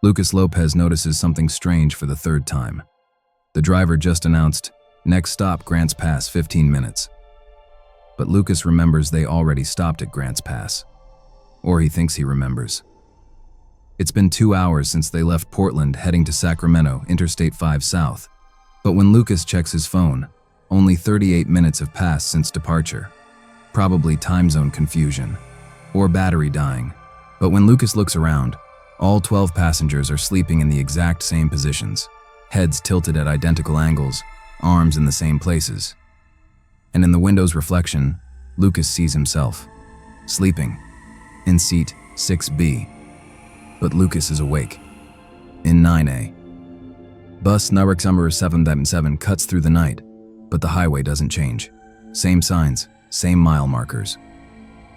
Lucas Lopez notices something strange for the third time. The driver just announced, "Next stop, Grants Pass, 15 minutes." But Lucas remembers they already stopped at Grants Pass. Or he thinks he remembers. It's been 2 hours since they left Portland heading to Sacramento, Interstate 5 South. But when Lucas checks his phone, only 38 minutes have passed since departure. Probably time zone confusion. Or battery dying. But when Lucas looks around, all 12 passengers are sleeping in the exact same positions. Heads tilted at identical angles, arms in the same places. And in the window's reflection, Lucas sees himself, sleeping, in seat 6B. But Lucas is awake, in 9A. Bus number 777 cuts through the night, but the highway doesn't change. Same signs, same mile markers.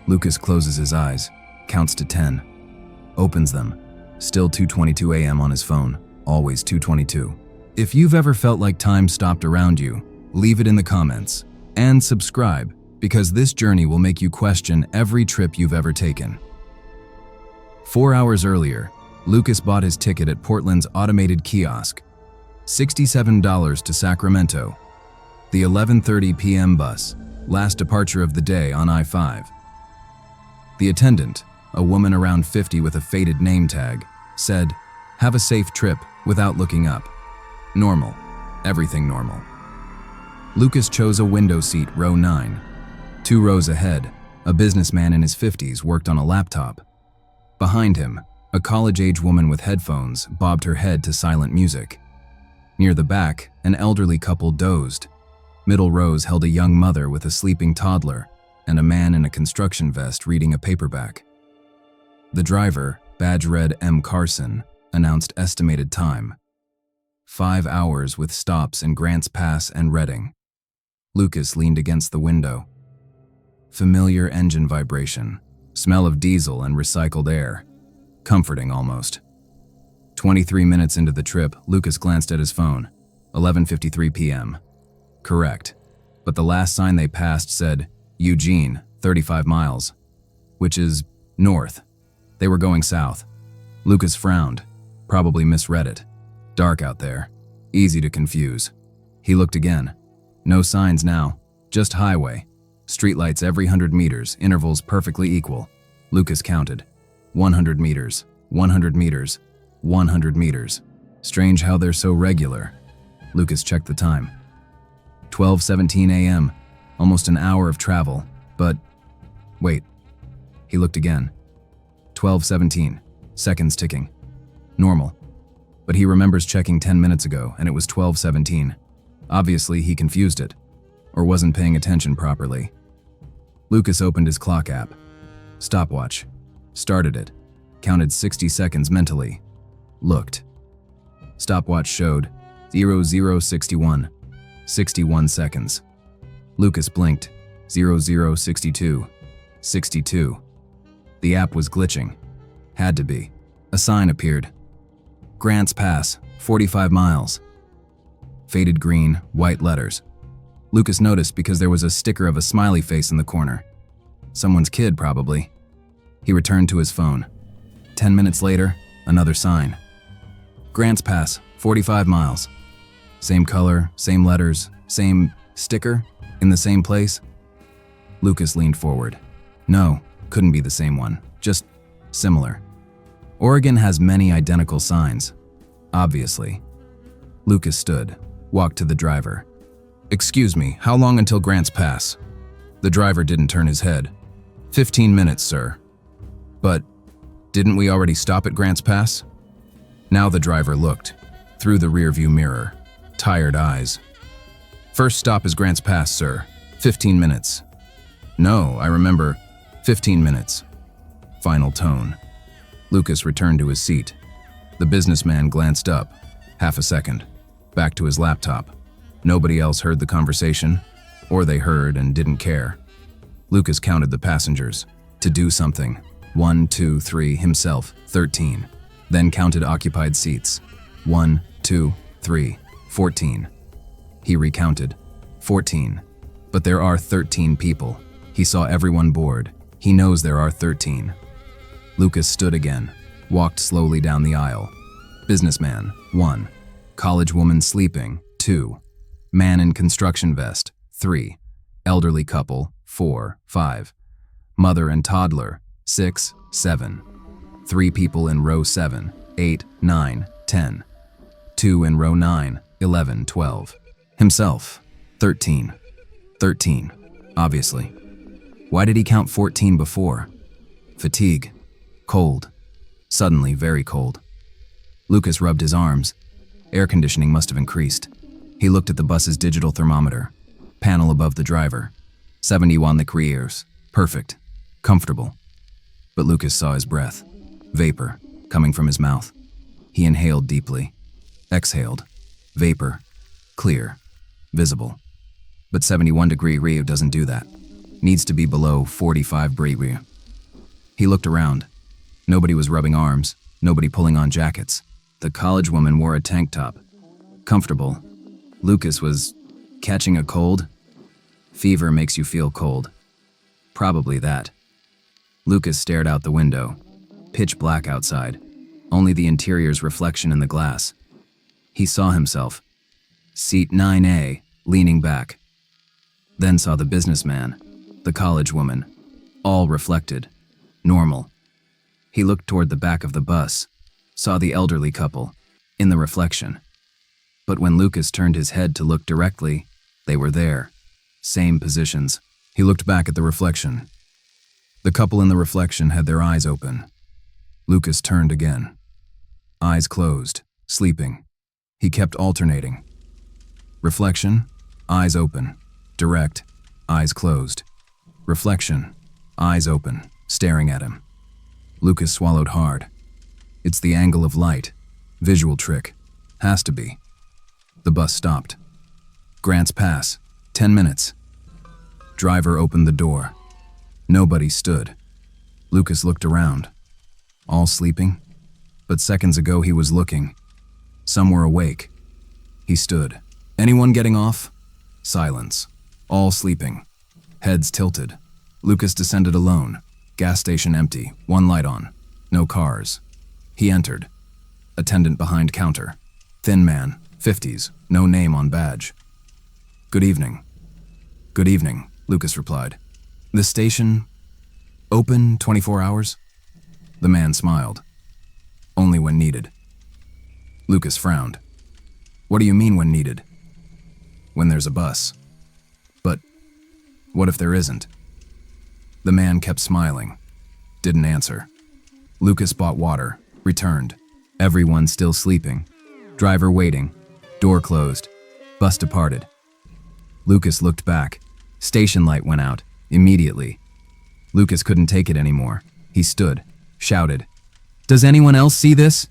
Lucas closes his eyes, counts to 10, opens them, still 2:22 a.m. on his phone, always 2:22. If you've ever felt like time stopped around you, leave it in the comments. And subscribe, because this journey will make you question every trip you've ever taken. 4 hours earlier, Lucas bought his ticket at Portland's automated kiosk. $67 to Sacramento. The 11:30 p.m. bus, last departure of the day on I-5. The attendant, a woman around 50 with a faded name tag, said, "Have a safe trip," without looking up. Normal. Everything normal. Lucas chose a window seat, row 9. 2 rows ahead, a businessman in his 50s worked on a laptop. Behind him, a college-age woman with headphones bobbed her head to silent music. Near the back, an elderly couple dozed. Middle rows held a young mother with a sleeping toddler and a man in a construction vest reading a paperback. The driver, badge read M. Carson, announced estimated time. 5 hours with stops in Grants Pass and Redding. Lucas leaned against the window. Familiar engine vibration, smell of diesel and recycled air. Comforting almost. 23 minutes into the trip, Lucas glanced at his phone. 11:53 p.m. Correct. But the last sign they passed said, Eugene, 35 miles. Which is north. They were going south. Lucas frowned. Probably misread it. Dark out there. Easy to confuse. He looked again. No signs now. Just highway. Streetlights every 100 meters, intervals perfectly equal. Lucas counted. 100 meters, 100 meters, 100 meters. Strange how they're so regular. Lucas checked the time. 12:17 a.m., almost an hour of travel, but wait. He looked again. 12:17, seconds ticking. Normal. But he remembers checking 10 minutes ago, and it was 12:17. Obviously, he confused it, or wasn't paying attention properly. Lucas opened his clock app. Stopwatch. Started it. Counted 60 seconds mentally. Looked. Stopwatch showed 0061. 61 seconds. Lucas blinked. 0062. 62. The app was glitching. Had to be. A sign appeared. Grants Pass, 45 miles. Faded green, white letters. Lucas noticed because there was a sticker of a smiley face in the corner. Someone's kid, probably. He returned to his phone. 10 minutes later, another sign. Grants Pass, 45 miles. Same color, same letters, same sticker, in the same place. Lucas leaned forward. No, couldn't be the same one, just similar. Oregon has many identical signs, obviously. Lucas stood, walked to the driver. "Excuse me, how long until Grants Pass?" The driver didn't turn his head. 15 minutes, sir." "But didn't we already stop at Grants Pass?" Now the driver looked, through the rearview mirror, tired eyes. "First stop is Grants Pass, sir. 15 minutes. "No, I remember. 15 minutes. Final tone. Lucas returned to his seat. The businessman glanced up. Half a second. Back to his laptop. Nobody else heard the conversation, or they heard and didn't care. Lucas counted the passengers. To do something. 1, 2, 3, himself, 13. Then counted occupied seats. 1, 2, 3, 14. He recounted. 14. But there are 13 people. He saw everyone board. He knows there are 13. Lucas stood again, walked slowly down the aisle. Businessman, 1. College woman sleeping, 2. Man in construction vest, 3. Elderly couple, 4, 5. Mother and toddler, 6, 7. 3 people in row 7, 8, 9, 10. 2 in row 9, 11, 12. Himself, 13. 13, obviously. Why did he count 14 before? Fatigue. Cold. Suddenly very cold. Lucas rubbed his arms. Air conditioning must have increased. He looked at the bus's digital thermometer. Panel above the driver. 71 degrees. Perfect. Comfortable. But Lucas saw his breath. Vapor, coming from his mouth. He inhaled deeply. Exhaled. Vapor. Clear. Visible. But 71-degree Rio doesn't do that. Needs to be below 45-degree Rio. He looked around. Nobody was rubbing arms. Nobody pulling on jackets. The college woman wore a tank top. Comfortable. Lucas was catching a cold. Fever makes you feel cold. Probably that. Lucas stared out the window. Pitch black outside. Only the interior's reflection in the glass. He saw himself. Seat 9A, leaning back. Then saw the businessman, the college woman. All reflected. Normal. He looked toward the back of the bus. Saw the elderly couple. In the reflection. But when Lucas turned his head to look directly, they were there. Same positions. He looked back at the reflection. The couple in the reflection had their eyes open. Lucas turned again. Eyes closed, sleeping. He kept alternating. Reflection, eyes open. Direct, eyes closed. Reflection, eyes open, staring at him. Lucas swallowed hard. It's the angle of light. Visual trick. Has to be. The bus stopped. Grants Pass, 10 minutes. Driver opened the door. Nobody stood. Lucas looked around. All sleeping? But seconds ago he was looking. Some were awake. He stood. Anyone getting off? Silence. All sleeping. Heads tilted. Lucas descended alone. Gas station empty. One light on. No cars. He entered. Attendant behind counter. Thin man. 50s. No name on badge. Good evening. Good evening, Lucas replied. The station open 24 hours? The man smiled. Only when needed. Lucas frowned. What do you mean when needed? When there's a bus. But what if there isn't? The man kept smiling. Didn't answer. Lucas bought water. Returned. Everyone still sleeping. Driver waiting. Door closed. Bus departed. Lucas looked back. Station light went out. Immediately. Lucas couldn't take it anymore. He stood. Shouted. Does anyone else see this?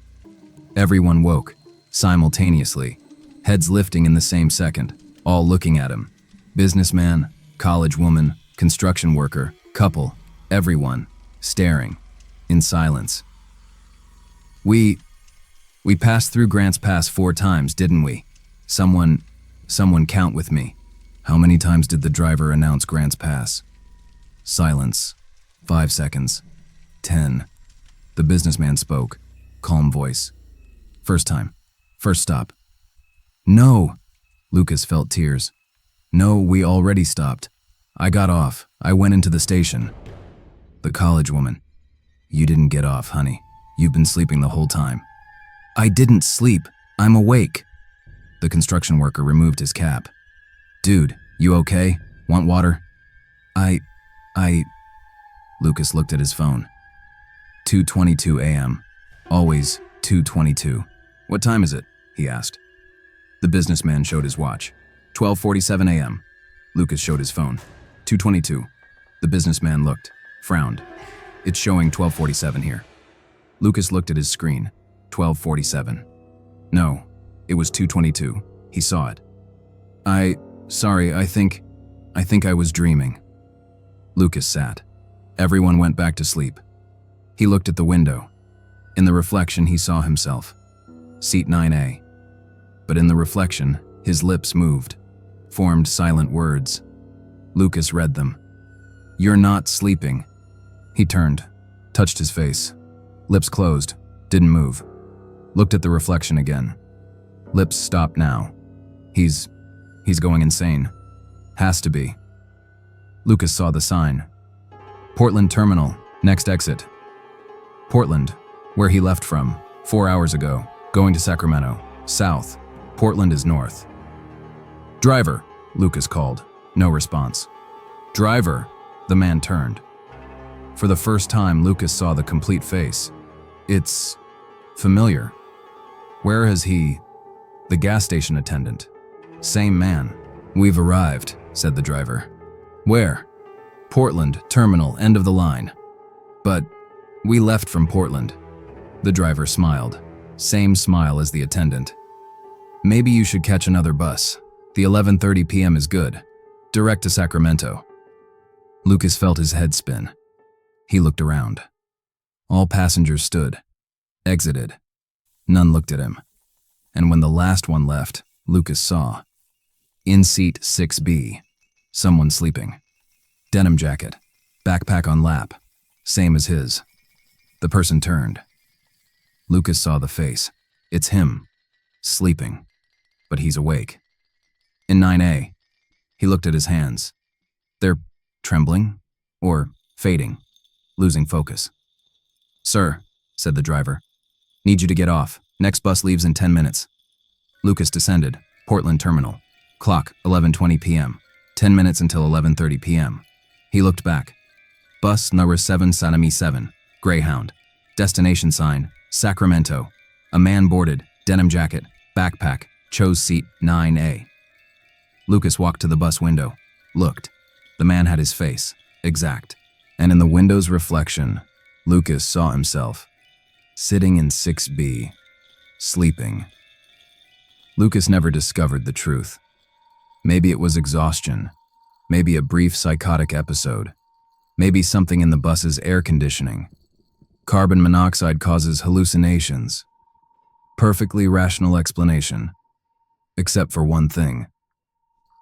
Everyone woke. Simultaneously. Heads lifting in the same second. All looking at him. Businessman, college woman, construction worker, couple. Everyone. Staring. In silence. We passed through Grants Pass 4 times, didn't we? Someone count with me. How many times did the driver announce Grants Pass? Silence. 5 seconds. 10. The businessman spoke. Calm voice. First time. First stop. No. Lucas felt tears. No, we already stopped. I got off. I went into the station. The college woman. You didn't get off, honey. You've been sleeping the whole time. I didn't sleep. I'm awake. The construction worker removed his cap. Dude, you okay? Want water? Lucas looked at his phone. 2:22 a.m. Always 2:22. What time is it? He asked. The businessman showed his watch. 12:47 a.m. Lucas showed his phone. 2:22. The businessman looked, frowned. It's showing 12:47 here. Lucas looked at his screen. 12:47. No, it was 2:22. He saw it. Sorry, I think I was dreaming. Lucas sat. Everyone went back to sleep. He looked at the window. In the reflection, he saw himself. Seat 9A. But in the reflection, his lips moved, formed silent words. Lucas read them. You're not sleeping. He turned, touched his face. Lips closed, didn't move. Looked at the reflection again. Lips stopped now. He's going insane. Has to be. Lucas saw the sign. Portland Terminal, next exit. Portland, where he left from, 4 hours ago, going to Sacramento, south. Portland is north. Driver, Lucas called. No response. Driver, the man turned. For the first time, Lucas saw the complete face. It's familiar. Where has he? The gas station attendant. Same man. We've arrived, said the driver. Where? Portland, terminal, end of the line. But we left from Portland. The driver smiled. Same smile as the attendant. Maybe you should catch another bus. The 11:30 p.m. is good. Direct to Sacramento. Lucas felt his head spin. He looked around. All passengers stood, exited. None looked at him. And when the last one left, Lucas saw. In seat 6B, someone sleeping. Denim jacket, backpack on lap, same as his. The person turned. Lucas saw the face. It's him, sleeping, but he's awake. In 9A, he looked at his hands. They're trembling or fading, losing focus. Sir, said the driver, need you to get off. Next bus leaves in 10 minutes. Lucas descended. Portland Terminal. Clock, 11:20 p.m. 10 minutes until 11:30 p.m. He looked back. Bus number 7 Sanity 7. Greyhound. Destination sign, Sacramento. A man boarded, denim jacket, backpack, chose seat 9A. Lucas walked to the bus window. Looked. The man had his face. Exact. And in the window's reflection, Lucas saw himself. Sitting in 6B. Sleeping. Lucas never discovered the truth. Maybe it was exhaustion. Maybe a brief psychotic episode. Maybe something in the bus's air conditioning. Carbon monoxide causes hallucinations. Perfectly rational explanation. Except for one thing.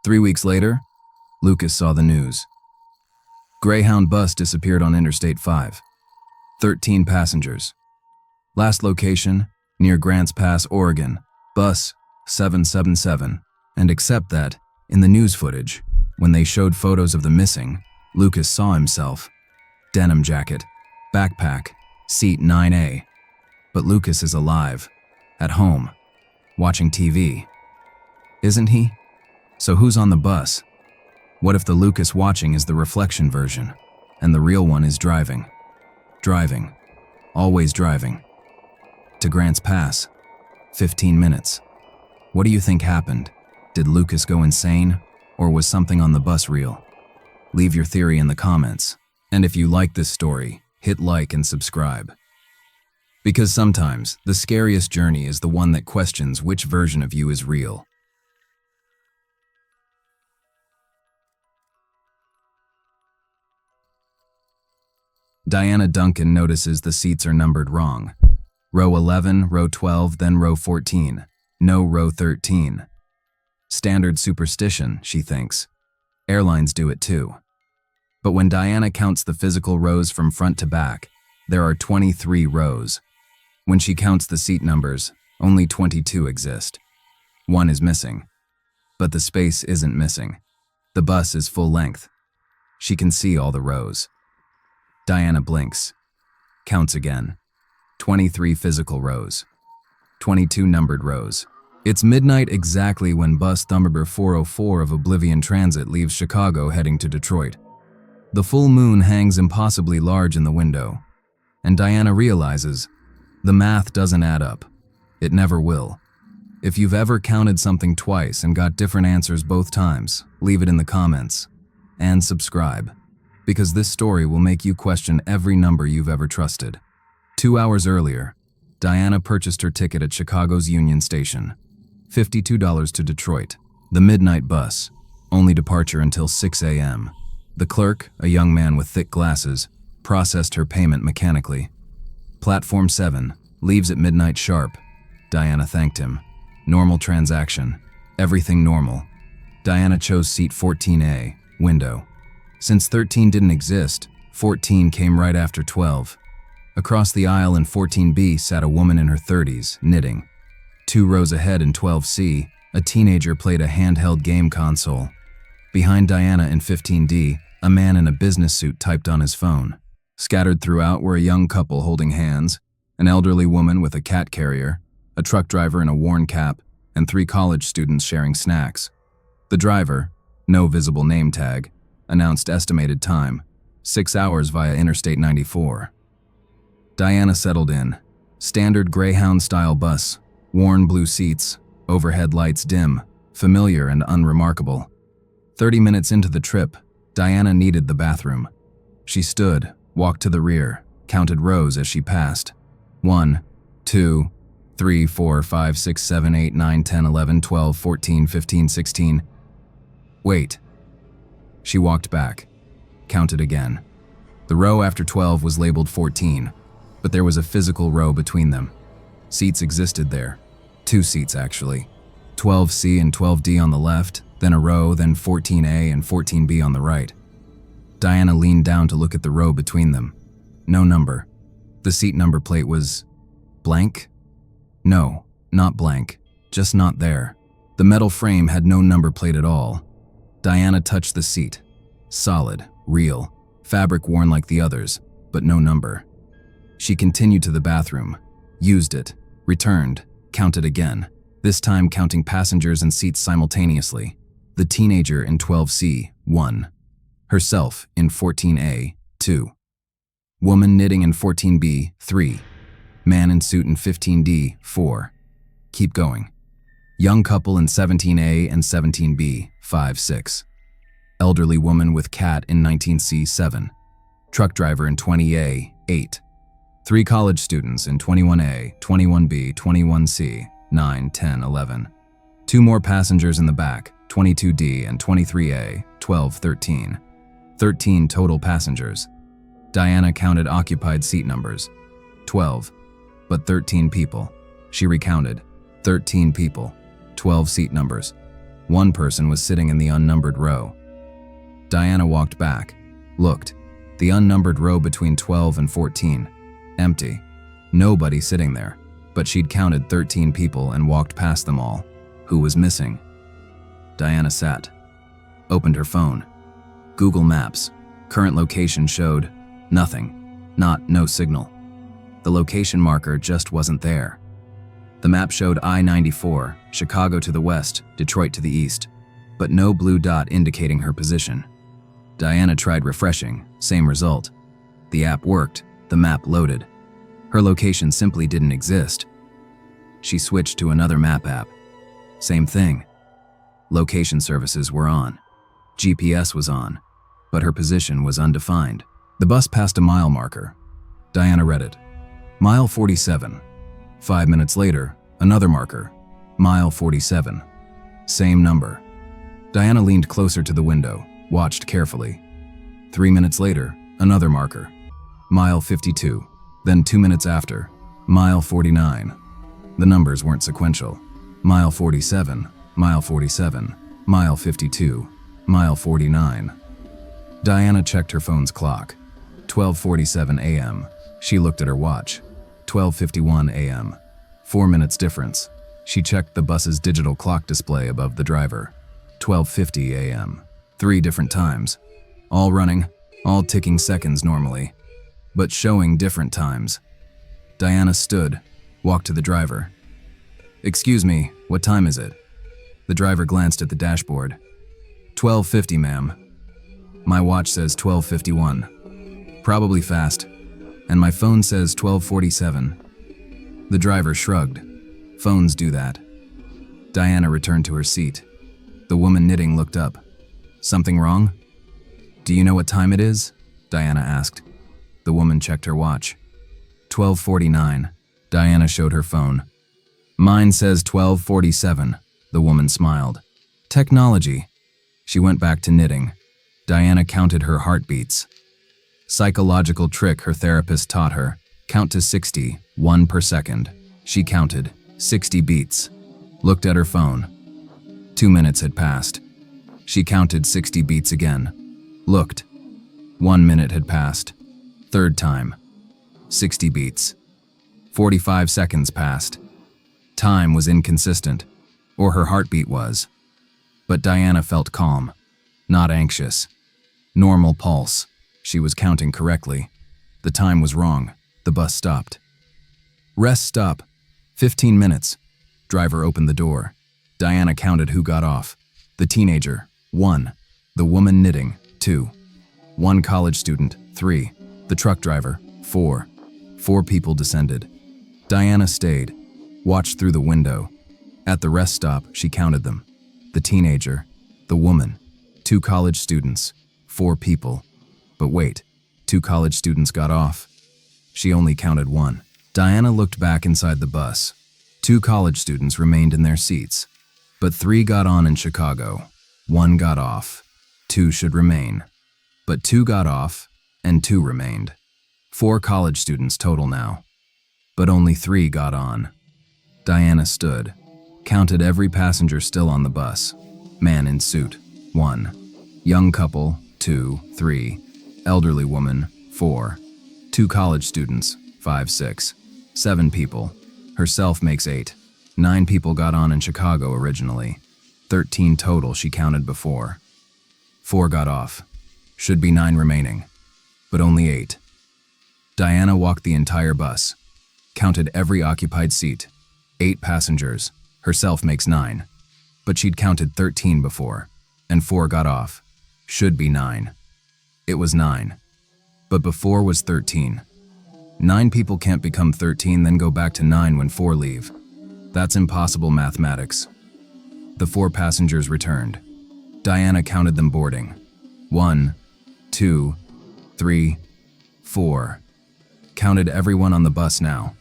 3 weeks later, Lucas saw the news. Greyhound bus disappeared on Interstate 5. 13 passengers. Last location, near Grants Pass, Oregon. Bus 777. And except that, in the news footage, when they showed photos of the missing, Lucas saw himself. Denim jacket, backpack, seat 9A. But Lucas is alive, at home, watching TV. Isn't he? So who's on the bus? What if the Lucas watching is the reflection version, and the real one is driving? Driving. Always driving. To Grants Pass. 15 minutes. What do you think happened? Did Lucas go insane, or was something on the bus real? Leave your theory in the comments, and if you like this story, hit like and subscribe. Because sometimes, the scariest journey is the one that questions which version of you is real. Diana Duncan notices the seats are numbered wrong. Row 11, row 12, then row 14. No row 13. Standard superstition, she thinks. Airlines do it too. But when Diana counts the physical rows from front to back, there are 23 rows. When she counts the seat numbers, only 22 exist. One is missing. But the space isn't missing. The bus is full length. She can see all the rows. Diana blinks. Counts again. 23 physical rows. 22 numbered rows. It's midnight exactly when bus number 404 of Oblivion Transit leaves Chicago heading to Detroit. The full moon hangs impossibly large in the window, and Diana realizes the math doesn't add up. It never will. If you've ever counted something twice and got different answers both times, leave it in the comments. And subscribe, because this story will make you question every number you've ever trusted. 2 hours earlier, Diana purchased her ticket at Chicago's Union Station. $52 to Detroit. The midnight bus. Only departure until 6 a.m. The clerk, a young man with thick glasses, processed her payment mechanically. Platform 7. Leaves at midnight sharp. Diana thanked him. Normal transaction. Everything normal. Diana chose seat 14A, window. Since 13 didn't exist, 14 came right after 12. Across the aisle in 14B sat a woman in her 30s, knitting. 2 rows ahead in 12C, a teenager played a handheld game console. Behind Diana in 15D, a man in a business suit typed on his phone. Scattered throughout were a young couple holding hands, an elderly woman with a cat carrier, a truck driver in a worn cap, and 3 college students sharing snacks. The driver, no visible name tag, announced estimated time, 6 hours via Interstate 94. Diana settled in. Standard Greyhound-style bus, worn blue seats, overhead lights dim, familiar and unremarkable. 30 minutes into the trip, Diana needed the bathroom. She stood, walked to the rear, counted rows as she passed. 1, 2, 3, 4, 5, 6, 7, 8, 9, 10, 11, 12, 14, 15, 16. Wait. She walked back, counted again. The row after 12 was labeled 14, but there was a physical row between them. Seats existed there. 2 seats, actually. 12C and 12D on the left, then a row, then 14A and 14B on the right. Diana leaned down to look at the row between them. No number. The seat number plate was blank? No, not blank, just not there. The metal frame had no number plate at all. Diana touched the seat. Solid, real, fabric worn like the others, but no number. She continued to the bathroom, used it, returned, counted again, this time counting passengers and seats simultaneously. The teenager in 12C, 1. Herself in 14A, 2. Woman knitting in 14B, 3. Man in suit in 15D, 4. Keep going. Young couple in 17A and 17B, 5, 6. Elderly woman with cat in 19C, 7. Truck driver in 20A, 8. 3 college students in 21A, 21B, 21C, 9, 10, 11. 2 more passengers in the back, 22D and 23A, 12, 13. 13 total passengers. Diana counted occupied seat numbers. 12, but 13 people. She recounted. 13 people, 12 seat numbers. 1 person was sitting in the unnumbered row. Diana walked back, looked. The unnumbered row between 12 and 14. Empty. Nobody sitting there, but she'd counted 13 people and walked past them all. Who was missing? Diana sat. Opened her phone. Google Maps. Current location showed nothing. No signal. The location marker just wasn't there. The map showed I-94, Chicago to the west, Detroit to the east, but no blue dot indicating her position. Diana tried refreshing, same result. The app worked, the map loaded. Her location simply didn't exist. She switched to another map app. Same thing. Location services were on. GPS was on, but her position was undefined. The bus passed a mile marker. Diana read it. Mile 47. 5 minutes later, another marker. Mile 47. Same number. Diana leaned closer to the window, watched carefully. 3 minutes later, another marker. Mile 52. Then 2 minutes after, mile 49. The numbers weren't sequential. Mile 47, mile 47, mile 52, mile 49. Diana checked her phone's clock. 12:47 a.m. She looked at her watch. 12:51 a.m. 4 minutes difference. She checked the bus's digital clock display above the driver. 12:50 a.m. 3 different times. All running, all ticking seconds normally, but showing different times. Diana stood, walked to the driver. "Excuse me, what time is it?" The driver glanced at the dashboard. 12:50, ma'am. My watch says 12:51. Probably fast. And my phone says 12:47. The driver shrugged. Phones do that. Diana returned to her seat. The woman knitting looked up. Something wrong? Do you know what time it is? Diana asked. The woman checked her watch. 12:49. Diana showed her phone. Mine says 12:47. The woman smiled. Technology. She went back to knitting. Diana counted her heartbeats. Psychological trick her therapist taught her. Count to 60, 1 per second. She counted 60 beats. Looked at her phone. 2 minutes had passed. She counted 60 beats again. Looked. 1 minute had passed. Third time. 60 beats. 45 seconds passed. Time was inconsistent, or her heartbeat was. But Diana felt calm, not anxious. Normal pulse. She was counting correctly. The time was wrong. The bus stopped. Rest stop. 15 minutes. Driver opened the door. Diana counted who got off. The teenager, 1. The woman knitting, 2. One college student, 3. The truck driver, 4. 4 people descended. Diana stayed, watched through the window. At the rest stop, she counted them. The teenager, the woman, 2 college students, 4 people. But wait, 2 college students got off. She only counted 1. Diana looked back inside the bus. 2 college students remained in their seats. But 3 got on in Chicago. 1 got off. 2 should remain. But 2 got off, and 2 remained. 4 college students total now. But only 3 got on. Diana stood, counted every passenger still on the bus. Man in suit, 1. Young couple, 2, 3. Elderly woman, 4. 2 college students, 5, 6. 7 people. Herself makes 8. 9 people got on in Chicago originally. 13 total she counted before. 4 got off. Should be 9 remaining. But only 8. Diana walked the entire bus. Counted every occupied seat. 8 passengers. Herself makes 9. But she'd counted 13 before. And 4 got off. Should be 9. It was 9. But before was 13. 9 people can't become 13 then go back to 9 when 4 leave. That's impossible mathematics. The 4 passengers returned. Diana counted them boarding. 1, 2, 3, 4. Counted everyone on the bus now.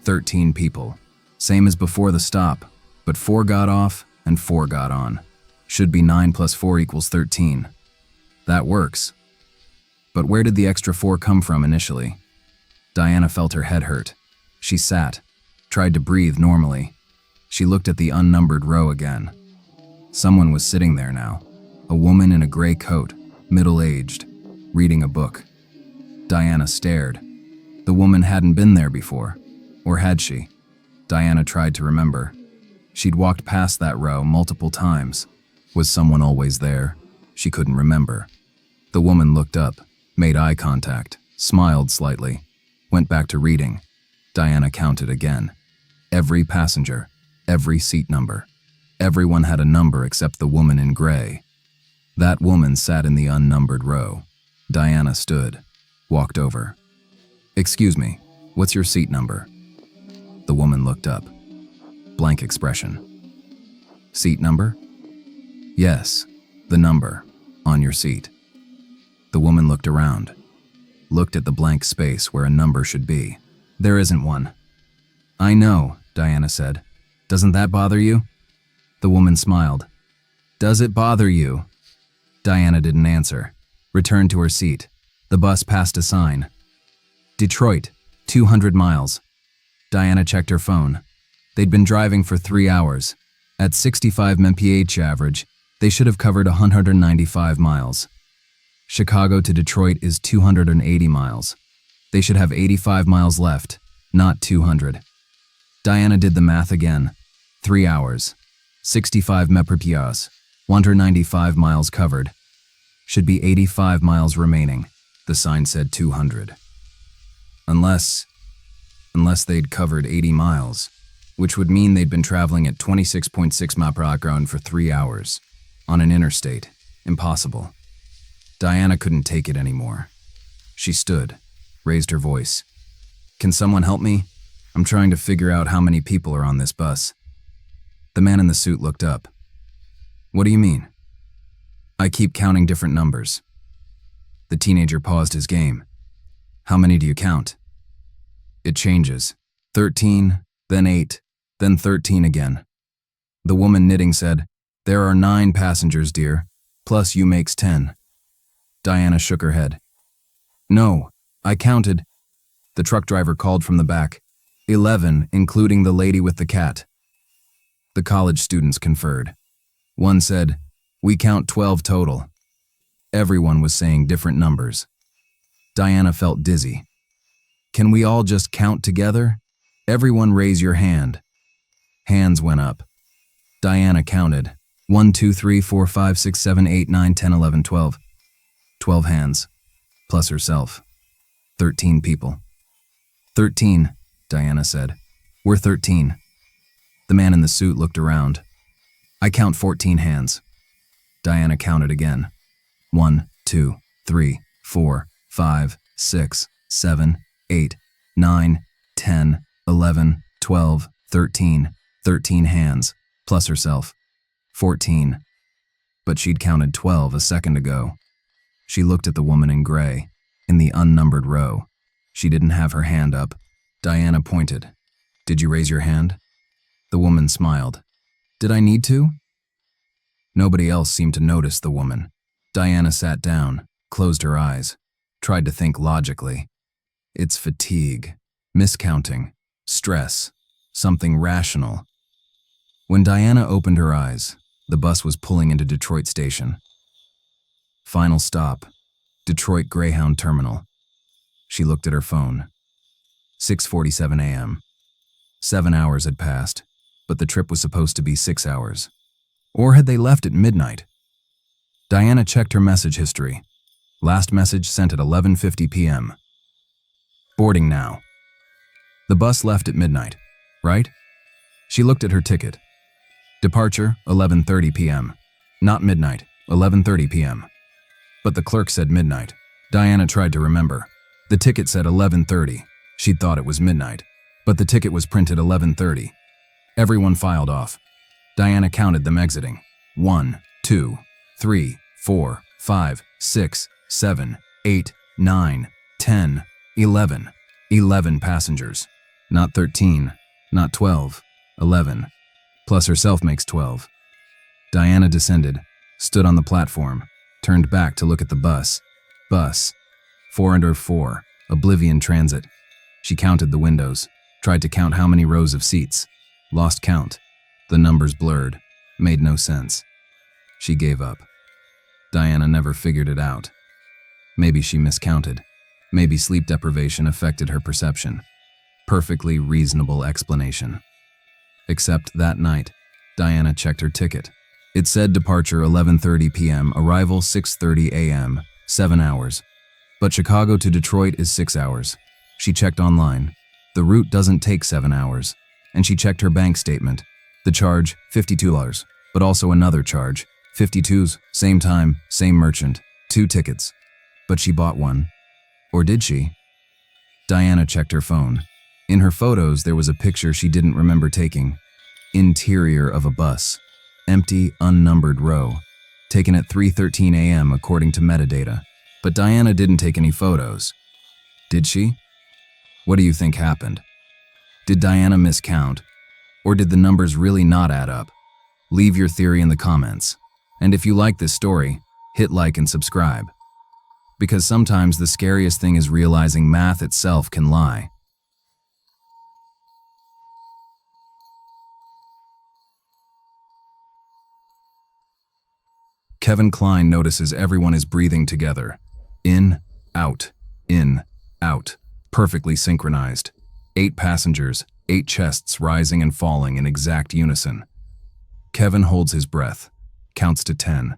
13 people. Same as before the stop, but 4 got off and 4 got on. Should be 9 plus 4 equals 13. That works. But where did the extra 4 come from initially? Diana felt her head hurt. She sat, tried to breathe normally. She looked at the unnumbered row again. Someone was sitting there now. A woman in a gray coat, middle-aged, reading a book. Diana stared. The woman hadn't been there before. Or had she? Diana tried to remember. She'd walked past that row multiple times. Was someone always there? She couldn't remember. The woman looked up, made eye contact, smiled slightly, went back to reading. Diana counted again. Every passenger, every seat number. Everyone had a number except the woman in gray. That woman sat in the unnumbered row. Diana stood, walked over. "Excuse me, what's your seat number?" The woman looked up. Blank expression. "Seat number?" "Yes, the number, on your seat." The woman looked around, looked at the blank space where a number should be. "There isn't one." "I know," Diana said. "Doesn't that bother you?" The woman smiled. "Does it bother you?" Diana didn't answer, returned to her seat. The bus passed a sign. Detroit, 200 miles. Diana checked her phone. They'd been driving for 3 hours. At 65 mph average, they should have covered 195 miles. Chicago to Detroit is 280 miles. They should have 85 miles left, not 200. Diana did the math again. 3 hours. 65 mph, 195 miles covered. Should be 85 miles remaining. The sign said 200. Unless they'd covered 80 miles, which would mean they'd been traveling at 26.6 mph for 3 hours. On an interstate. Impossible. Diana couldn't take it anymore. She stood, raised her voice. "Can someone help me? I'm trying to figure out how many people are on this bus." The man in the suit looked up. "What do you mean?" "I keep counting different numbers." The teenager paused his game. "How many do you count?" "It changes. 13, then 8, then 13 again." The woman knitting said, "There are 9 passengers, dear, plus you makes 10. Diana shook her head. "No, I counted." The truck driver called from the back. 11, including the lady with the cat. The college students conferred. One said, "We count 12 total." Everyone was saying different numbers. Diana felt dizzy. Can we all just count together? Everyone raise your hand. Hands went up. Diana counted. 1, 2, 3, 4, 5, 6, 7, 8, 9, 10, 11, 12. 12 hands, plus herself. 13 people. 13, Diana said. We're 13. The man in the suit looked around. I count 14 hands. Diana counted again. 1, 2, 3, 4, 5, 6, 7, 8, 9, 10, 11, 12, 13. 13 hands, plus herself. 14. But she'd counted 12 a second ago. She looked at the woman in gray, in the unnumbered row. She didn't have her hand up. Diana pointed. Did you raise your hand? The woman smiled. Did I need to? Nobody else seemed to notice the woman. Diana sat down, closed her eyes, tried to think logically. It's fatigue, miscounting, stress, something rational. When Diana opened her eyes, the bus was pulling into Detroit Station. Final stop, Detroit Greyhound Terminal. She looked at her phone. 6:47 a.m. 7 hours had passed, but the trip was supposed to be 6 hours. Or had they left at midnight? Diana checked her message history. Last message sent at 11:50 p.m. Boarding now. The bus left at midnight, right? She looked at her ticket. Departure, 11:30 p.m. Not midnight, 11:30 p.m. But the clerk said midnight. Diana tried to remember. The ticket said 11:30. She'd thought it was midnight. But the ticket was printed 11:30. Everyone filed off. Diana counted them exiting. 1, 2, 3, 4, 5, 6, 7, 8, 9, 10, 11. 11 passengers. Not 13, not 12, 11. Plus herself makes 12. Diana descended, stood on the platform, turned back to look at the bus. Bus. 404, Oblivion Transit. She counted the windows, tried to count how many rows of seats. Lost count. The numbers blurred. Made no sense. She gave up. Diana never figured it out. Maybe she miscounted. Maybe sleep deprivation affected her perception. Perfectly reasonable explanation. Except that night, Diana checked her ticket. It said departure 11:30 p.m., arrival 6:30 a.m., 7 hours. But Chicago to Detroit is 6 hours. She checked online. The route doesn't take 7 hours. And she checked her bank statement. The charge, $52, but also another charge, $52s, same time, same merchant, 2 tickets. But she bought one. Or did she? Diana checked her phone. In her photos, there was a picture she didn't remember taking. Interior of a bus. Empty, unnumbered row. Taken at 3:13 a.m. according to metadata. But Diana didn't take any photos. Did she? What do you think happened? Did Diana miscount? Or did the numbers really not add up? Leave your theory in the comments. And if you like this story, hit like and subscribe. Because sometimes the scariest thing is realizing math itself can lie. Kevin Kline notices everyone is breathing together. In, out, perfectly synchronized. 8 passengers, 8 chests rising and falling in exact unison. Kevin holds his breath, counts to 10,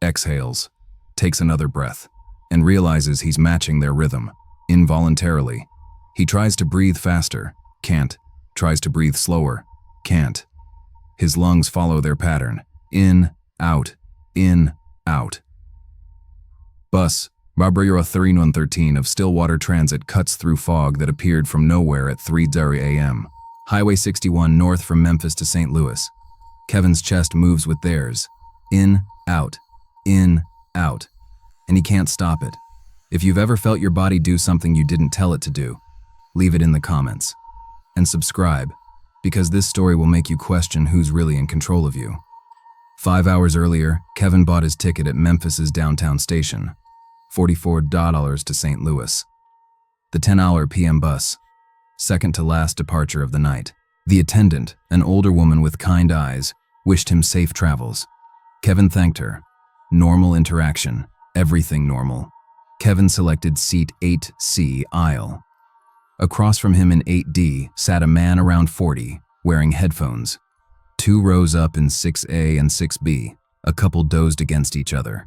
exhales, takes another breath, and realizes he's matching their rhythm, involuntarily. He tries to breathe faster, can't. Tries to breathe slower, can't. His lungs follow their pattern, in, out, in, out. Bus, Barbaro 3113 of Stillwater Transit cuts through fog that appeared from nowhere at 3:30 a.m. Highway 61 north from Memphis to St. Louis. Kevin's chest moves with theirs. In, out, and he can't stop it. If you've ever felt your body do something you didn't tell it to do, leave it in the comments. And subscribe, because this story will make you question who's really in control of you. 5 hours earlier, Kevin bought his ticket at Memphis's downtown station, $44 to St. Louis. The 10-hour p.m. bus, second to last departure of the night. The attendant, an older woman with kind eyes, wished him safe travels. Kevin thanked her. Normal interaction, everything normal. Kevin selected seat 8C aisle. Across from him in 8D sat a man around 40, wearing headphones. 2 rows up in 6A and 6B, a couple dozed against each other.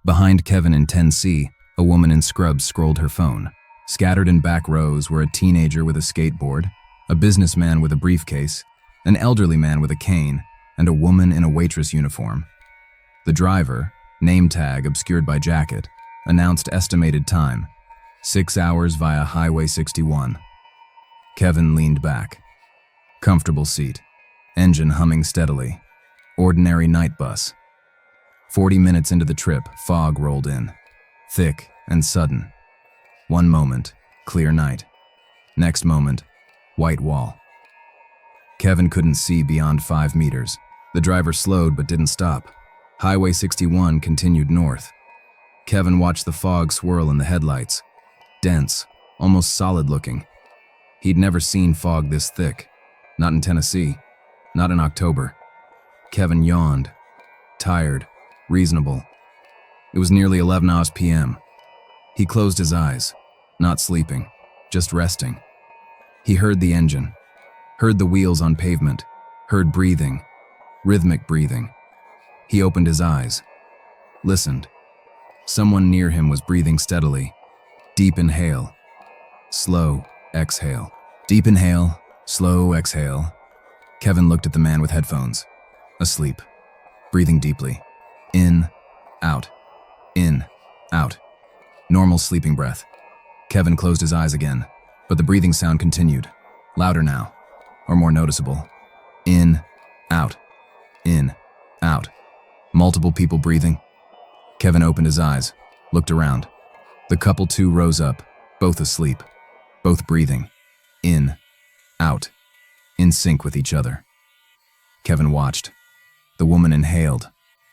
Behind Kevin in 10C, a woman in scrubs scrolled her phone. Scattered in back rows were a teenager with a skateboard, a businessman with a briefcase, an elderly man with a cane, and a woman in a waitress uniform. The driver, name tag obscured by jacket, announced estimated time, 6 hours via Highway 61. Kevin leaned back. Comfortable seat. Engine humming steadily. Ordinary night bus. 40 minutes into the trip, fog rolled in. Thick and sudden. One moment, clear night. Next moment, white wall. Kevin couldn't see beyond 5 meters. The driver slowed but didn't stop. Highway 61 continued north. Kevin watched the fog swirl in the headlights. Dense, almost solid looking. He'd never seen fog this thick. Not in Tennessee. Not in October. Kevin yawned. Tired. Reasonable. It was nearly 11 p.m. He closed his eyes. Not sleeping. Just resting. He heard the engine. Heard the wheels on pavement. Heard breathing. Rhythmic breathing. He opened his eyes. Listened. Someone near him was breathing steadily. Deep inhale. Slow exhale. Deep inhale. Slow exhale. Kevin looked at the man with headphones. Asleep. Breathing deeply. In. Out. In. Out. Normal sleeping breath. Kevin closed his eyes again, but the breathing sound continued. Louder now. Or more noticeable. In. Out. In. Out. Multiple people breathing. Kevin opened his eyes, looked around. The couple too rose up, both asleep, both breathing. In. Out. In sync with each other. Kevin watched. The woman inhaled.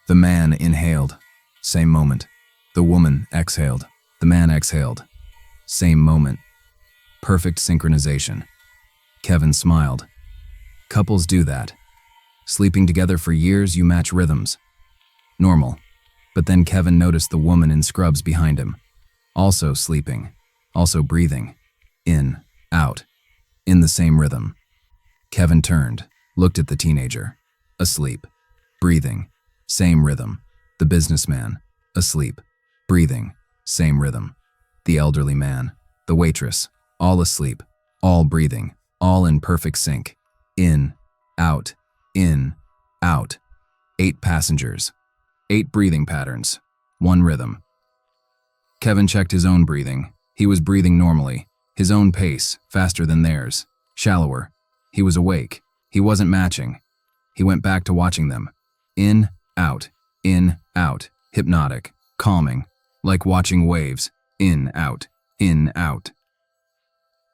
The man inhaled. Same moment. The woman exhaled. The man exhaled. Same moment. Perfect synchronization. Kevin smiled. Couples do that. Sleeping together for years, you match rhythms. Normal. But then Kevin noticed the woman in scrubs behind him. Also sleeping. Also breathing. In. Out. In the same rhythm. Kevin turned, looked at the teenager. Asleep. Breathing. Same rhythm. The businessman. Asleep. Breathing. Same rhythm. The elderly man. The waitress. All asleep. All breathing. All in perfect sync. In. Out. In. Out. 8 passengers. 8 breathing patterns. 1 rhythm. Kevin checked his own breathing. He was breathing normally. His own pace, faster than theirs. Shallower. He was awake. He wasn't matching. He went back to watching them. In, out, in, out. Hypnotic, calming, like watching waves. In, out, in, out.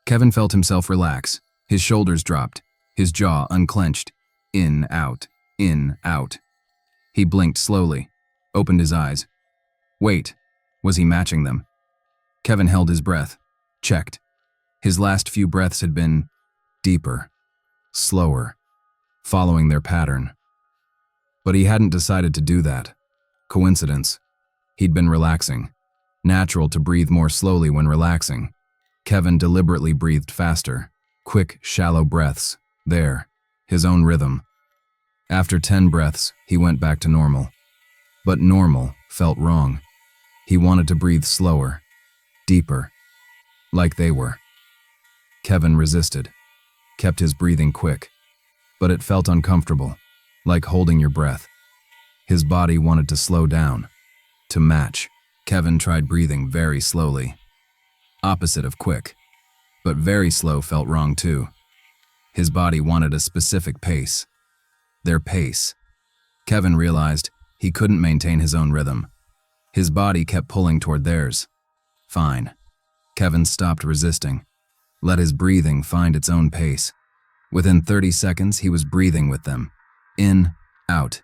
Kevin felt himself relax. His shoulders dropped. His jaw unclenched. In, out, in, out. He blinked slowly, opened his eyes. Wait, was he matching them? Kevin held his breath, checked. His last few breaths had been deeper, slower, following their pattern. But he hadn't decided to do that. Coincidence. He'd been relaxing. Natural to breathe more slowly when relaxing. Kevin deliberately breathed faster. Quick, shallow breaths. There, his own rhythm. After 10 breaths, he went back to normal. But normal felt wrong. He wanted to breathe slower, deeper, like they were. Kevin resisted, kept his breathing quick, but it felt uncomfortable, like holding your breath. His body wanted to slow down, to match. Kevin tried breathing very slowly. Opposite of quick, but very slow felt wrong too. His body wanted a specific pace. Their pace. Kevin realized he couldn't maintain his own rhythm. His body kept pulling toward theirs. Fine. Kevin stopped resisting. Let his breathing find its own pace. Within 30 seconds, he was breathing with them. In, out,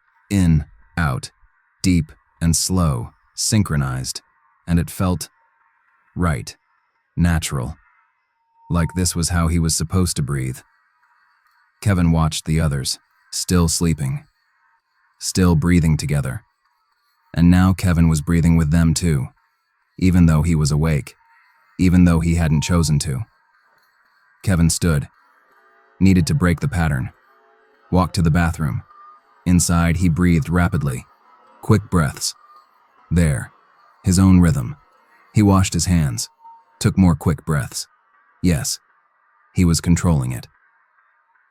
deep and slow, synchronized, and it felt right, natural. Like this was how he was supposed to breathe. Kevin watched the others, still sleeping, still breathing together. And now Kevin was breathing with them too, even though he was awake, even though he hadn't chosen to. Kevin stood. Needed to break the pattern. Walked to the bathroom. Inside, he breathed rapidly. Quick breaths. There. His own rhythm. He washed his hands. Took more quick breaths. Yes. He was controlling it.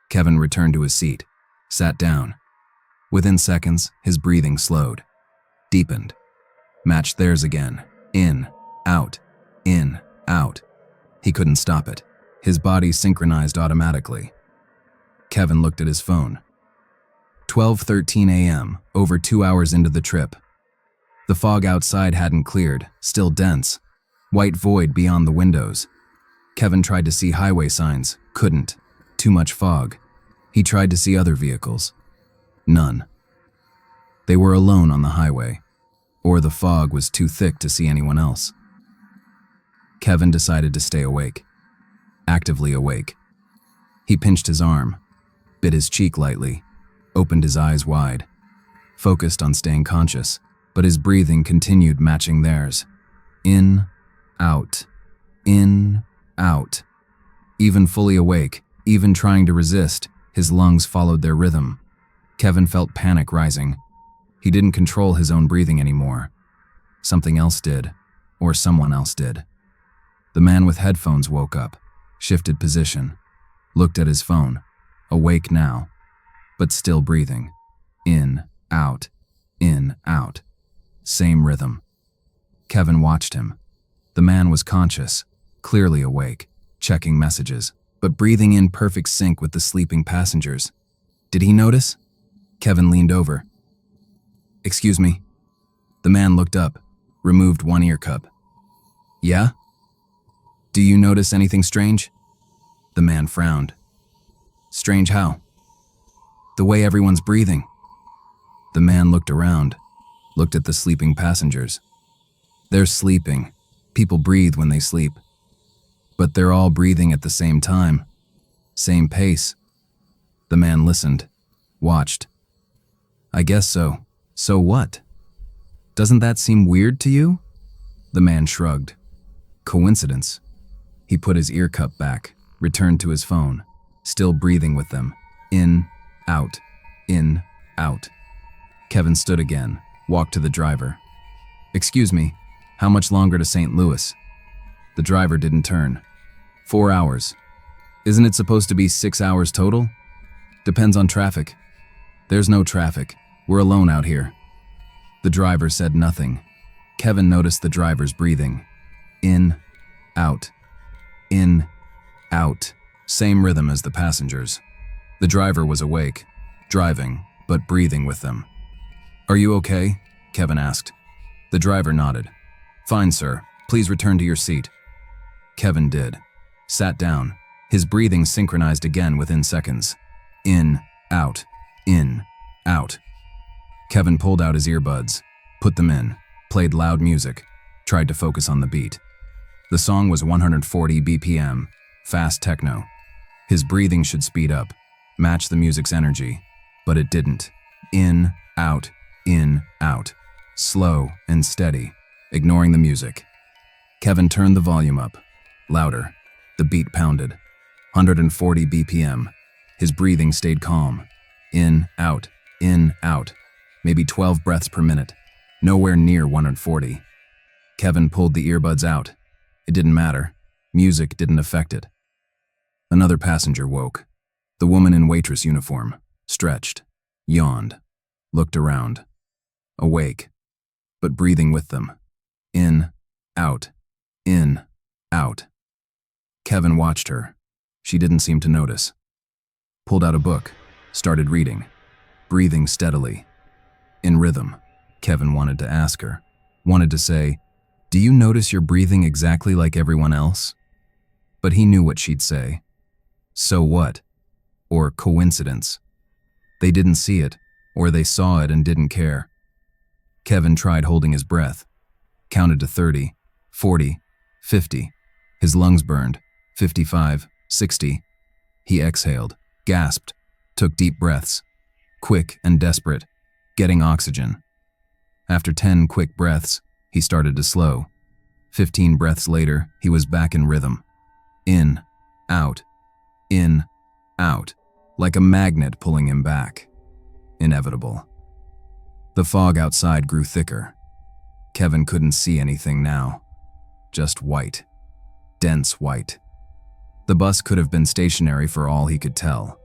Kevin returned to his seat. Sat down. Within seconds, his breathing slowed. Deepened. Matched theirs again. In, out, in, out. He couldn't stop it. His body synchronized automatically. Kevin looked at his phone. 12:13 a.m., over 2 hours into the trip. The fog outside hadn't cleared, still dense. White void beyond the windows. Kevin tried to see highway signs, couldn't. Too much fog. He tried to see other vehicles. None. They were alone on the highway, or the fog was too thick to see anyone else. Kevin decided to stay awake. Actively awake. He pinched his arm, bit his cheek lightly, opened his eyes wide, focused on staying conscious, but his breathing continued matching theirs. In, out, in, out. Even fully awake, even trying to resist, his lungs followed their rhythm. Kevin felt panic rising. He didn't control his own breathing anymore. Something else did, or someone else did. The man with headphones woke up, shifted position, looked at his phone, awake now, but still breathing. In, out, in, out. Same rhythm. Kevin watched him. The man was conscious, clearly awake, checking messages, but breathing in perfect sync with the sleeping passengers. Did he notice? Kevin leaned over. "Excuse me." The man looked up, removed one ear cup. "Yeah? Do you notice anything strange?" The man frowned. "Strange how?" "The way everyone's breathing." The man looked around, looked at the sleeping passengers. They're sleeping. People breathe when they sleep. But they're all breathing at the same time. Same pace. The man listened, watched. "I guess so. So what? Doesn't that seem weird to you?" The man shrugged. "Coincidence." He put his ear cup back, returned to his phone, still breathing with them. In, out, in, out. Kevin stood again, walked to the driver. "Excuse me, how much longer to St. Louis?" The driver didn't turn. 4 hours. "Isn't it supposed to be 6 hours total?" "Depends on traffic." "There's no traffic. We're alone out here." The driver said nothing. Kevin noticed the driver's breathing. In, out, in, out. Same rhythm as the passengers. The driver was awake, driving, but breathing with them. "Are you okay?" Kevin asked. The driver nodded. "Fine, sir. Please return to your seat." Kevin did. Sat down. His breathing synchronized again within seconds. In, out, in, out. Kevin pulled out his earbuds, put them in, played loud music, tried to focus on the beat. The song was 140 BPM, fast techno. His breathing should speed up, match the music's energy, but it didn't. In, out, slow and steady, ignoring the music. Kevin turned the volume up, louder. The beat pounded. 140 BPM. His breathing stayed calm. In, out, maybe 12 breaths per minute. Nowhere near 140. Kevin pulled the earbuds out. It didn't matter. Music didn't affect it. Another passenger woke. The woman in waitress uniform, stretched, yawned, looked around. Awake, but breathing with them. In, out. Kevin watched her. She didn't seem to notice. Pulled out a book, started reading, breathing steadily. In rhythm, Kevin wanted to ask her, wanted to say, "Do you notice you're breathing exactly like everyone else?" But he knew what she'd say. So what? Or coincidence. They didn't see it, or they saw it and didn't care. Kevin tried holding his breath, counted to 30, 40, 50. His lungs burned. 55, 60. He exhaled, gasped, took deep breaths, quick and desperate, getting oxygen. After 10 quick breaths, he started to slow. 15 breaths later, he was back in rhythm. In, out, in, out, like a magnet pulling him back. Inevitable. The fog outside grew thicker. Kevin couldn't see anything now. Just white. Dense white. The bus could have been stationary for all he could tell.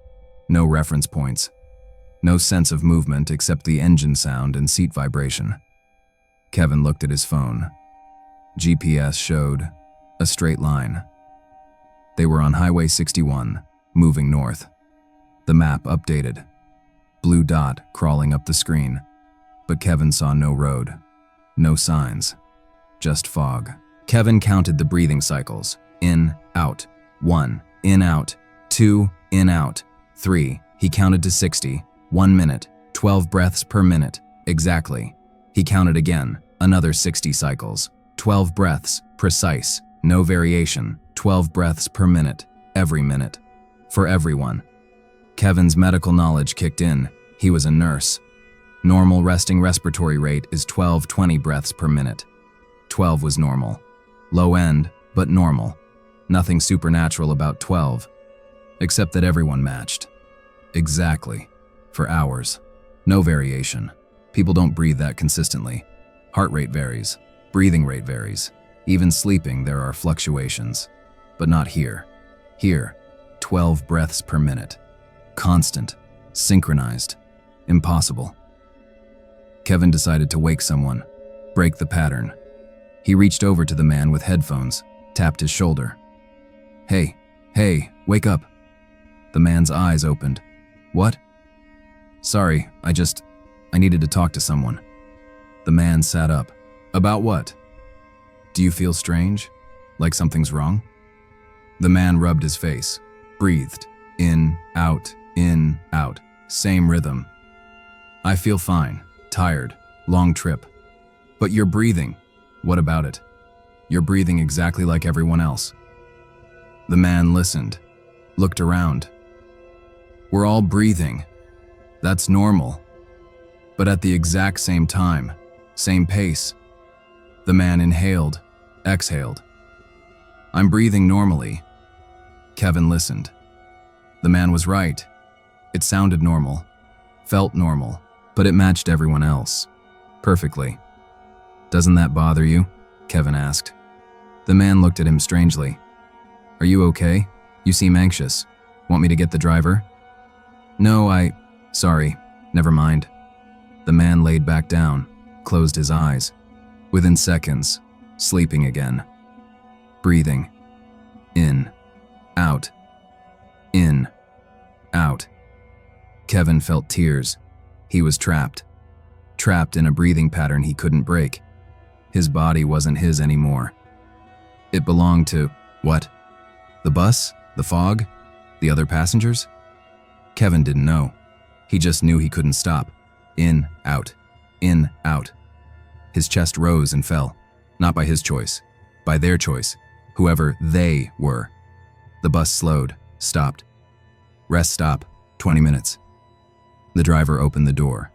No reference points. No sense of movement except the engine sound and seat vibration. Kevin looked at his phone. GPS showed a straight line. They were on Highway 61, moving north. The map updated. Blue dot crawling up the screen. But Kevin saw no road. No signs. Just fog. Kevin counted the breathing cycles. In, out. 1, in, out. 2, in, out. 3. He counted to 60. 1 minute. 12 breaths per minute. Exactly. He counted again. Another 60 cycles. 12 breaths. Precise. No variation. 12 breaths per minute. Every minute. For everyone. Kevin's medical knowledge kicked in. He was a nurse. Normal resting respiratory rate is 12-20 breaths per minute. 12 was normal. Low end, but normal. Nothing supernatural about 12. Except that everyone matched. Exactly. For hours. No variation. People don't breathe that consistently. Heart rate varies. Breathing rate varies. Even sleeping, there are fluctuations. But not here. Here, 12 breaths per minute. Constant. Synchronized. Impossible. Kevin decided to wake someone. Break the pattern. He reached over to the man with headphones, tapped his shoulder. Hey, wake up. The man's eyes opened. What? Sorry, I needed to talk to someone. The man sat up. About what? Do you feel strange? Like something's wrong? The man rubbed his face, breathed. In, out, same rhythm. I feel fine, tired, long trip. But you're breathing. What about it? You're breathing exactly like everyone else. The man listened, looked around. We're all breathing. That's normal. But at the exact same time, same pace. The man inhaled, exhaled. I'm breathing normally. Kevin listened. The man was right. It sounded normal, felt normal, but it matched everyone else. Perfectly. Doesn't that bother you? Kevin asked. The man looked at him strangely. Are you okay? You seem anxious. Want me to get the driver? No, sorry, never mind. The man laid back down, closed his eyes. Within seconds, sleeping again. Breathing. In, out. In, out. Kevin felt tears. He was trapped. Trapped in a breathing pattern he couldn't break. His body wasn't his anymore. It belonged to, what? The bus? The fog? The other passengers? Kevin didn't know. He just knew he couldn't stop. In, out. In, out. His chest rose and fell. Not by his choice. By their choice. Whoever they were. The bus slowed, stopped. Rest stop, 20 minutes. The driver opened the door.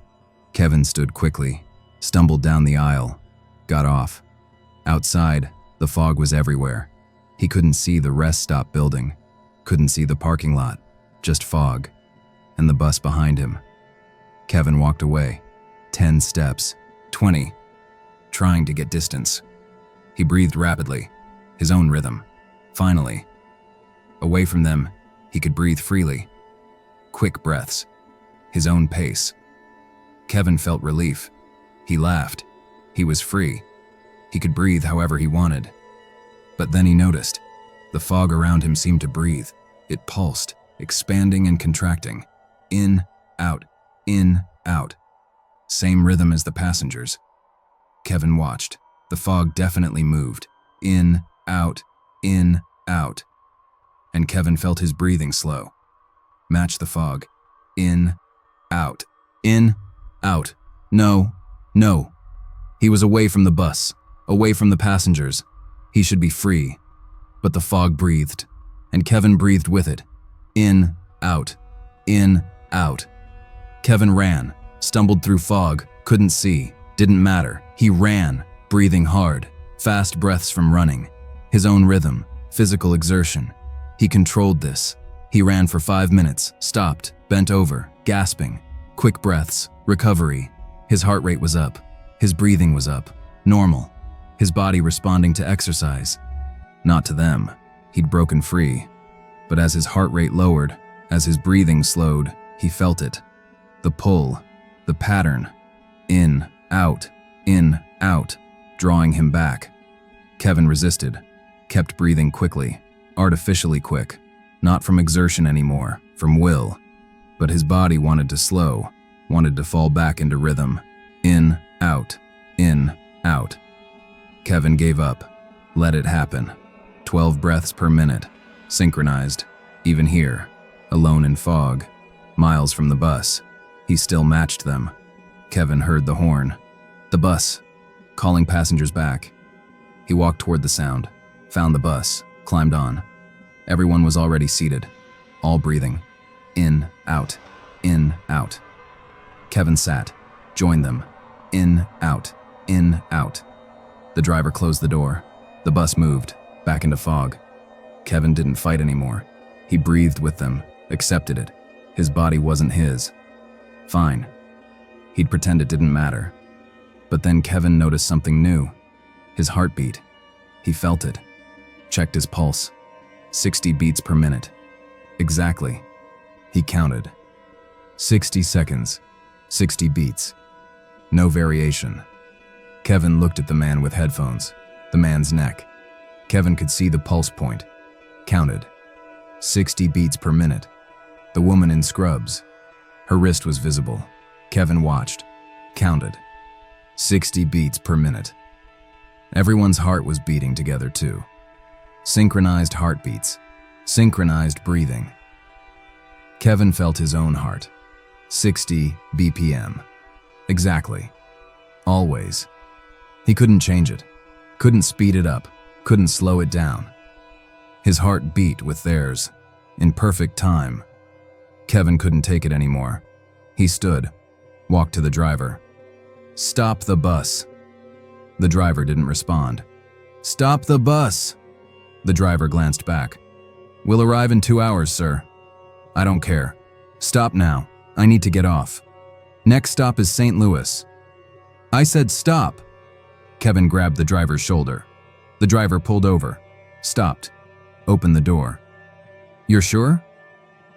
Kevin stood quickly, stumbled down the aisle, got off. Outside, the fog was everywhere. He couldn't see the rest stop building, couldn't see the parking lot, just fog, and the bus behind him. Kevin walked away, 10 steps, 20, trying to get distance. He breathed rapidly, his own rhythm. Finally, away from them, he could breathe freely. Quick breaths, his own pace. Kevin felt relief. He laughed. He was free. He could breathe however he wanted. But then he noticed. The fog around him seemed to breathe. It pulsed, expanding and contracting. In, out, in, out. Same rhythm as the passengers. Kevin watched. The fog definitely moved. In, out, in, out. And Kevin felt his breathing slow. Match the fog. In, out, in, out. No. He was away from the bus, away from the passengers. He should be free. But the fog breathed, and Kevin breathed with it. In, out, in, out. Kevin ran, stumbled through fog, couldn't see, didn't matter. He ran, breathing hard, fast breaths from running. His own rhythm, physical exertion. He controlled this. He ran for 5 minutes, stopped, bent over, gasping. Quick breaths, recovery. His heart rate was up. His breathing was up. Normal. His body responding to exercise. Not to them. He'd broken free. But as his heart rate lowered, as his breathing slowed, he felt it. The pull, the pattern. In, out, drawing him back. Kevin resisted, kept breathing quickly, artificially quick. Not from exertion anymore, from will. But his body wanted to slow, wanted to fall back into rhythm. In, out. Kevin gave up. Let it happen. 12 breaths per minute. Synchronized. Even here, alone in fog, miles from the bus, he still matched them. Kevin heard the horn. The bus, calling passengers back. He walked toward the sound, found the bus, climbed on. Everyone was already seated, all breathing. In, out. Kevin sat, joined them. In, out. The driver closed the door. The bus moved, back into fog. Kevin didn't fight anymore. He breathed with them, accepted it. His body wasn't his. Fine. He'd pretend it didn't matter. But then Kevin noticed something new. His heartbeat. He felt it. Checked his pulse. 60 beats per minute. Exactly. He counted. 60 seconds. 60 beats. No variation. Kevin looked at the man with headphones, the man's neck. Kevin could see the pulse point. Counted. 60 beats per minute. The woman in scrubs. Her wrist was visible. Kevin watched. Counted. 60 beats per minute. Everyone's heart was beating together too. Synchronized heartbeats. Synchronized breathing. Kevin felt his own heart. 60 BPM. Exactly. Always. He couldn't change it. Couldn't speed it up. Couldn't slow it down. His heart beat with theirs, in perfect time. Kevin couldn't take it anymore. He stood, walked to the driver. "Stop the bus." The driver didn't respond. "Stop the bus." The driver glanced back. "We'll arrive in 2 hours, sir." "I don't care. Stop now. I need to get off. Next stop is St. Louis." "I said stop." Kevin grabbed the driver's shoulder. The driver pulled over, stopped, opened the door. "You're sure?"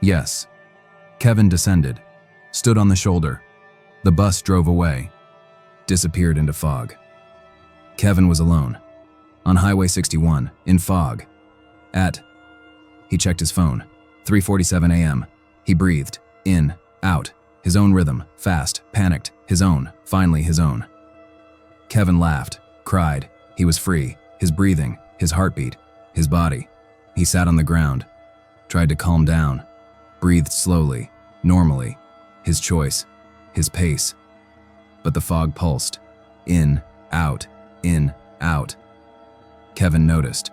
"Yes." Kevin descended, stood on the shoulder. The bus drove away, disappeared into fog. Kevin was alone, on Highway 61, in fog. He checked his phone, 3:47 a.m. He breathed, in, out, his own rhythm, fast, panicked, his own, finally his own. Kevin laughed, cried. He was free, his breathing, his heartbeat, his body. He sat on the ground, tried to calm down, breathed slowly, normally, his choice, his pace. But the fog pulsed, in, out, in, out. Kevin noticed,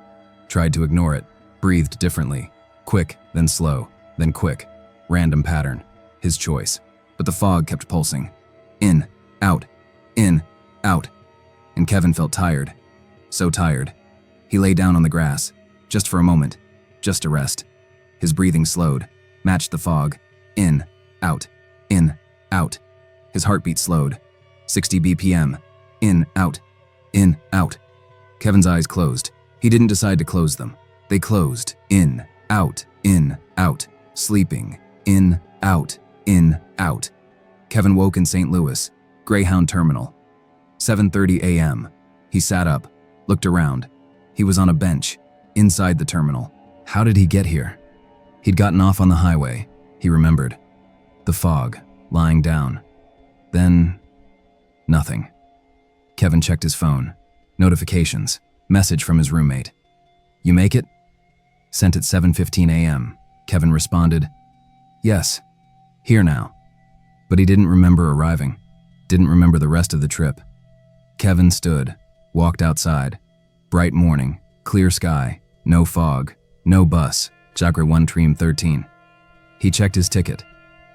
tried to ignore it, breathed differently, quick, then slow, then quick, random pattern, his choice. But the fog kept pulsing, in, out, and Kevin felt tired, so tired. He lay down on the grass, just for a moment, just to rest. His breathing slowed, matched the fog, in, out, in, out. His heartbeat slowed, 60 BPM, in, out, in, out. Kevin's eyes closed. He didn't decide to close them. They closed, in, out, sleeping, in, out. Kevin woke in St. Louis, Greyhound Terminal. 7:30 a.m. He sat up, looked around. He was on a bench, inside the terminal. How did he get here? He'd gotten off on the highway, he remembered. The fog, lying down. Then, nothing. Kevin checked his phone. Notifications. Message from his roommate. "You make it?" Sent at 7:15 a.m. Kevin responded, "Yes, here now." But he didn't remember arriving. Didn't remember the rest of the trip. Kevin stood, walked outside. Bright morning, clear sky, no fog, no bus, Chakra 1 Tream 13. He checked his ticket.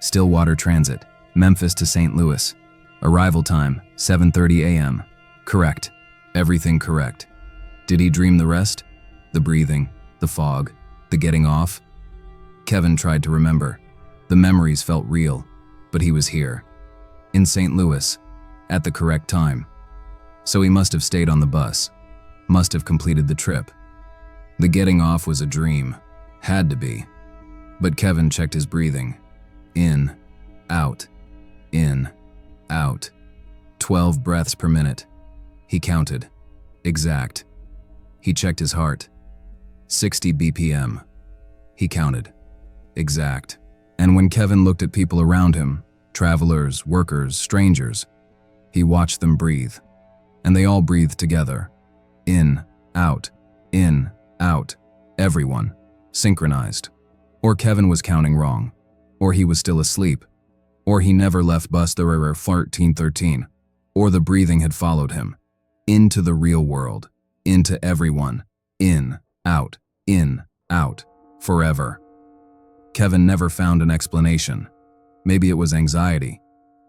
Stillwater Transit, Memphis to St. Louis. Arrival time, 7:30 a.m. Correct. Everything correct. Did he dream the rest? The breathing, the fog, the getting off? Kevin tried to remember. The memories felt real, but he was here, in St. Louis, at the correct time. So he must have stayed on the bus, must have completed the trip. The getting off was a dream, had to be. But Kevin checked his breathing. In, out, in, out. 12 breaths per minute. He counted. Exact. He checked his heart. 60 BPM. He counted. Exact. And when Kevin looked at people around him, travelers, workers, strangers, he watched them breathe. And they all breathed together. In, out, everyone, synchronized. Or Kevin was counting wrong. Or he was still asleep. Or he never left bus 1313. Or the breathing had followed him. Into the real world. Into everyone. In, out, forever. Kevin never found an explanation. Maybe it was anxiety.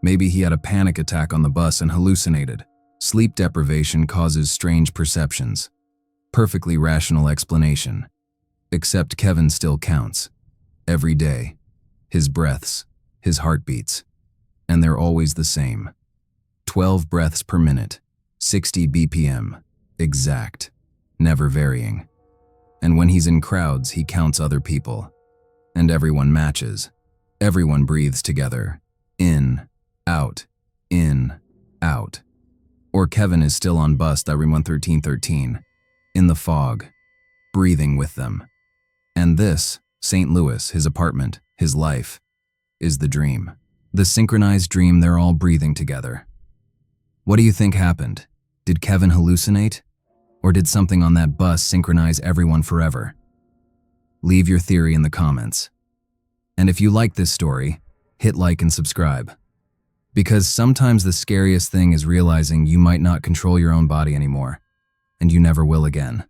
Maybe he had a panic attack on the bus and hallucinated. Sleep deprivation causes strange perceptions. Perfectly rational explanation. Except Kevin still counts. Every day. His breaths. His heartbeats. And they're always the same. 12 breaths per minute. 60 BPM. Exact. Never varying. And when he's in crowds, he counts other people. And everyone matches. Everyone breathes together. In, out. Or Kevin is still on bus 1313, in the fog, breathing with them. And this, St. Louis, his apartment, his life, is the dream. The synchronized dream they're all breathing together. What do you think happened? Did Kevin hallucinate? Or did something on that bus synchronize everyone forever? Leave your theory in the comments. And if you like this story, hit like and subscribe. Because sometimes the scariest thing is realizing you might not control your own body anymore, and you never will again.